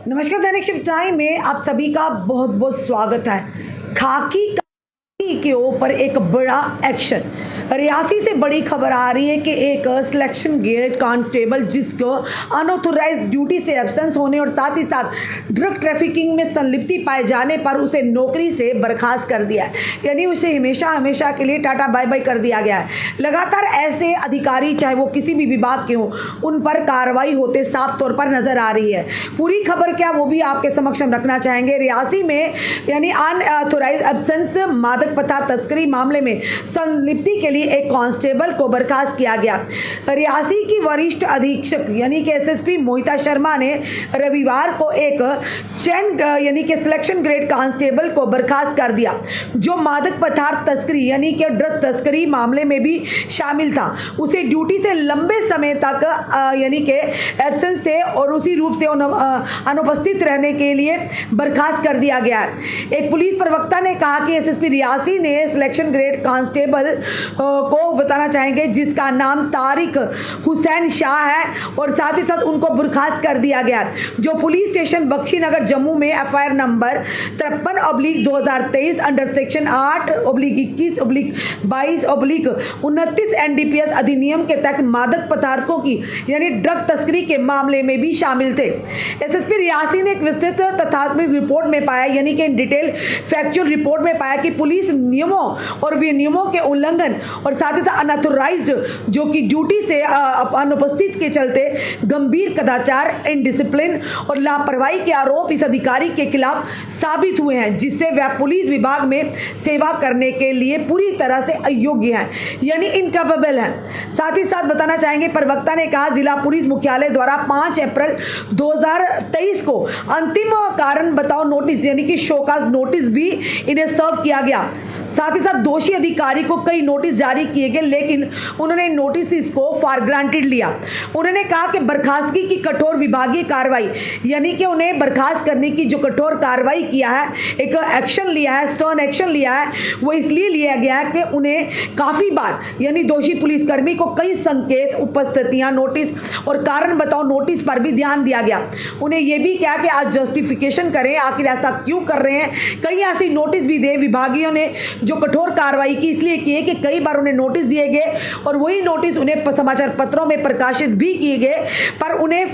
नमस्कार, दैनिक shift time में आप सभी का बहुत बहुत स्वागत है। खाकी के ऊपर एक बड़ा एक्शन। रियासी से बड़ी खबर आ रही है कि एक सिलेक्शन गेट कांस्टेबल जिसको अनऑथोराइज्ड ड्यूटी से एब्सेंस होने और साथ ही साथ ड्रग ट्रैफिकिंग में संलिप्ति पाए जाने पर उसे नौकरी से बर्खास्त कर दिया है, यानी उसे हमेशा हमेशा के लिए टाटा बाय बाय कर दिया गया है। लगातार ऐसे अधिकारी चाहे वो किसी भी विभाग के हों, उन पर कार्रवाई होते साफ तौर पर नजर आ रही है। पूरी खबर क्या वो भी आपके समक्ष हम रखना चाहेंगे। रियासी में यानी अनऑथोराइज्ड एब्सेंस मादक पदार्थ तस्करी मामले में संलिप्ति के लिए एक कांस्टेबल को बर्खास्त किया गया। रियासी की वरिष्ठ अधीक्षक यानी कि एसएसपी मोहिता शर्मा ने रविवार को एक चैन यानी कि सिलेक्शन ग्रेड कांस्टेबल को बर्खास्त कर दिया, जो मादक पदार्थ तस्करी यानी कि ड्रग तस्करी मामले में भी शामिल था। उसे ड्यूटी से लंबे समय तक यानी कि एब्सेंस से और उसी रूप से अनुपस्थित रहने के लिए बर्खास्त कर दिया गया है। एक पुलिस प्रवक्ता ने कहा कि एसएसपी रियासी ने सिलेक्शन ग्रेड कांस्टेबल को बताना चाहेंगे जिसका नाम तारिक हुसैन शाह है और साथ ही साथ उनको बर्खास्त कर दिया गया, जो पुलिस स्टेशन बख्शीनगर जम्मू में FIR number 53/2023 under section 8/21/22/29 NDPS अधिनियम के तहत मादक पदार्थों की यानी ड्रग तस्करी के मामले में भी शामिल थे। एसएसपी रियासी ने एक विस्तृत तथ्यात्मक रिपोर्ट में पाया यानी कि डिटेल फैक्चुअल रिपोर्ट में पाया कि पुलिस नियमों और विनियमों के उल्लंघन और साथ ही साथ अनऑथोराइज्ड जो कि ड्यूटी से अनुपस्थित के चलते गंभीर कदाचार, इनडिसिप्लिन और लापरवाही के आरोप इस अधिकारी के खिलाफ साबित हुए हैं, जिससे वह पुलिस विभाग में सेवा करने के लिए पूरी तरह से अयोग्य हैं यानी इनकेपेबल हैं। साथ ही साथ बताना चाहेंगे, प्रवक्ता ने कहा जिला पुलिस मुख्यालय द्वारा 5 अप्रैल 2023 को अंतिम कारण बताओ नोटिस यानी कि शोकाज नोटिस भी इन्हें सर्व किया गया। साथ ही साथ दोषी अधिकारी को कई नोटिस जारी किए गए, लेकिन उन्होंने नोटिस को फॉर ग्रांटेड लिया। उन्होंने कहा कि बर्खास्तगी की कठोर विभागीय कार्रवाई यानी कि उन्हें बर्खास्त करने की जो कठोर कार्रवाई किया है, एक एक्शन लिया है, स्टर्न एक्शन लिया है, वो इसलिए लिया गया है कि उन्हें काफ़ी बार यानी दोषी पुलिसकर्मी को कई संकेत, उपस्थितियां, नोटिस और कारण बताओ नोटिस पर भी ध्यान दिया गया। उन्हें यह भी कहा कि आज जस्टिफिकेशन करें आखिर ऐसा क्यों कर रहे हैं। कई ऐसी नोटिस भी दे विभागियों ने जो कठोर कार्रवाई की इसलिए की है कि कई बार उन्हें नोटिस दिए गए और वही नोटिस उन्हें समाचार पत्रों में प्रकाशित भी किए गए, पर उन्हें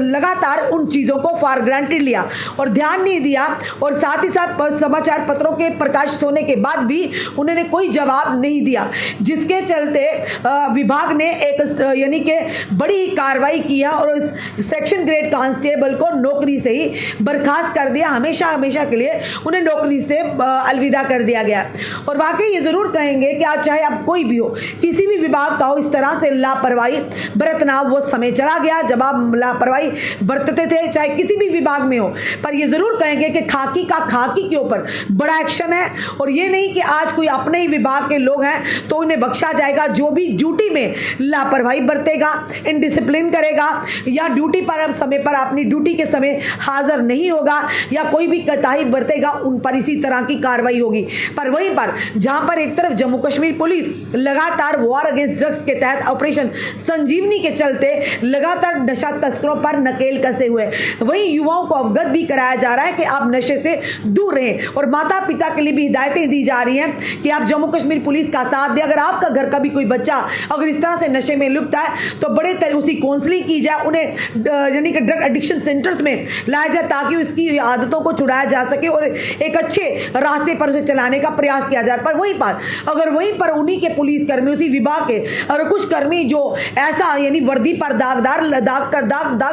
लगातार उन चीज़ों को फॉर ग्रांटेड लिया और ध्यान नहीं दिया और साथ ही साथ समाचार पत्रों के प्रकाशित होने के बाद भी उन्होंने कोई जवाब नहीं दिया, जिसके चलते विभाग ने एक यानी कि बड़ी कार्रवाई किया और इस सेक्शन ग्रेड कांस्टेबल को नौकरी से ही बर्खास्त कर दिया। हमेशा हमेशा के लिए उन्हें नौकरी से अलविदा कर दिया गया। और वाकई ये जरूर कहेंगे कि आज चाहे आप कोई भी हो, किसी भी विभाग का हो, इस तरह से लापरवाही बरतना वो समय चला गया जब आप लापरवाही बरतते थे, चाहे किसी भी विभाग में हो। पर ये जरूर कहेंगे कि खाकी के ऊपर बड़ा एक्शन है और ये नहीं कि आज कोई अपने ही विभाग के लोग हैं तो उन्हें बख्शा जाएगा। जो भी ड्यूटी में लापरवाही बरतेगा, इनडिसिप्लिन करेगा या ड्यूटी पर समय पर अपनी ड्यूटी के समय हाजिर नहीं होगा या कोई भी कोताही बरतेगा, उन पर इसी तरह की कार्रवाई होगी। पर वहीं पर जहां पर एक तरफ जम्मू कश्मीर पुलिस लगातार वॉर अगेंस्ट ड्रग्स के तहत ऑपरेशन संजीवनी के चलते लगातार नशा तस्करों पर नकेल कसे हुए, वहीं युवाओं को अवगत भी कराया जा रहा है कि आप नशे से दूर रहें और माता पिता के लिए भी हिदायतें दी जा रही हैं कि आप जम्मू कश्मीर पुलिस का साथ दें। अगर आपका घर का भी कोई बच्चा अगर इस तरह से नशे में लिप्त है तो बड़े उसकी काउंसलिंग की जाए, उन्हें यानी कि ड्रग एडिक्शन सेंटर्स में लाया जाए ताकि उसकी आदतों को छुड़ाया जा सके और एक अच्छे रास्ते पर उसे चलाने का प्रयास किया जाए। पर वहीं पर अगर वहीं पर उन्हीं के पुलिस कर्मी, उसी विभाग के और कुछ कर्मी जो ऐसा यानी वर्दी पर दाग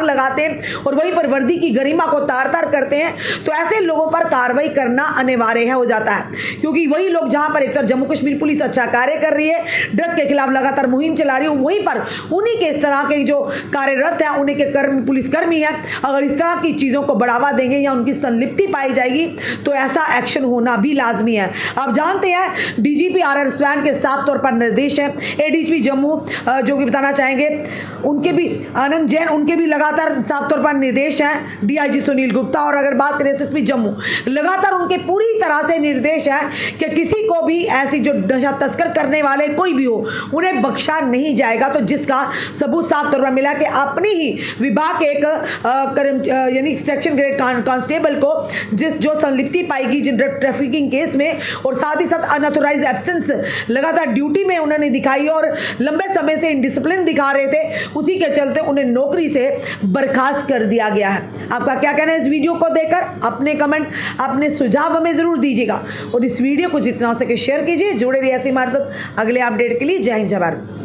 लगाते हैं और वहीं पर वर्दी की गरिमा को तार तार करते हैं, तो ऐसे लोगों पर कार्रवाई करना अनिवार्य है हो जाता है, क्योंकि वही लोग जहां पर एक तरफ जम्मू कश्मीर पुलिस अच्छा कार्य कर रही है, ड्रग के खिलाफ लगातार मुहिम चला रही है, वहीं पर उन्हीं के इस तरह के जो कार्यरत हैं, उन्हीं के पुलिसकर्मी हैं, अगर इस तरह की चीजों को बढ़ावा देंगे या उनकी संलिप्ति पाई जाएगी तो ऐसा एक्शन होना भी लाजमी है। अब जानते हैं डीजीपी आर स्पैन के साफ तौर पर निर्देश है। एडीजीपी जम्मू जो कि बताना चाहेंगे उनके भी आनंद जैन, उनके भी लगातार साफ तौर पर निर्देश हैं। डीआईजी सुनील गुप्ता और अगर बात करें एसएसपी जम्मू, लगातार उनके पूरी तरह से निर्देश है कि किसी को भी ऐसी जो नशा तस्कर करने वाले कोई भी हो उन्हें बख्शा नहीं जाएगा। तो जिसका सबूत साफ तौर पर मिला कि अपनी ही विभाग के एक यानी सेक्शन ग्रेड कांस्टेबल को जो संलिप्ति पाएगी जिन ड्रग ट्रैफिकिंग केस में, और साथ ही साथ अनऑथोराइज एब्सेंस लगातार ड्यूटी में उन्होंने दिखाई और लंबे समय से इनडिसिप्लिन दिखा रहे थे, उसी के चलते उन्हें नौकरी से बर्खास्त कर दिया गया है। आपका क्या कहना है इस वीडियो को देखकर? अपने कमेंट, अपने सुझाव हमें जरूर दीजिएगा और इस वीडियो को जितना हो सके शेयर कीजिए। जुड़े रहिए ऐसे हमारे साथ अगले अपडेट के लिए। जय हिंद, जय भारत।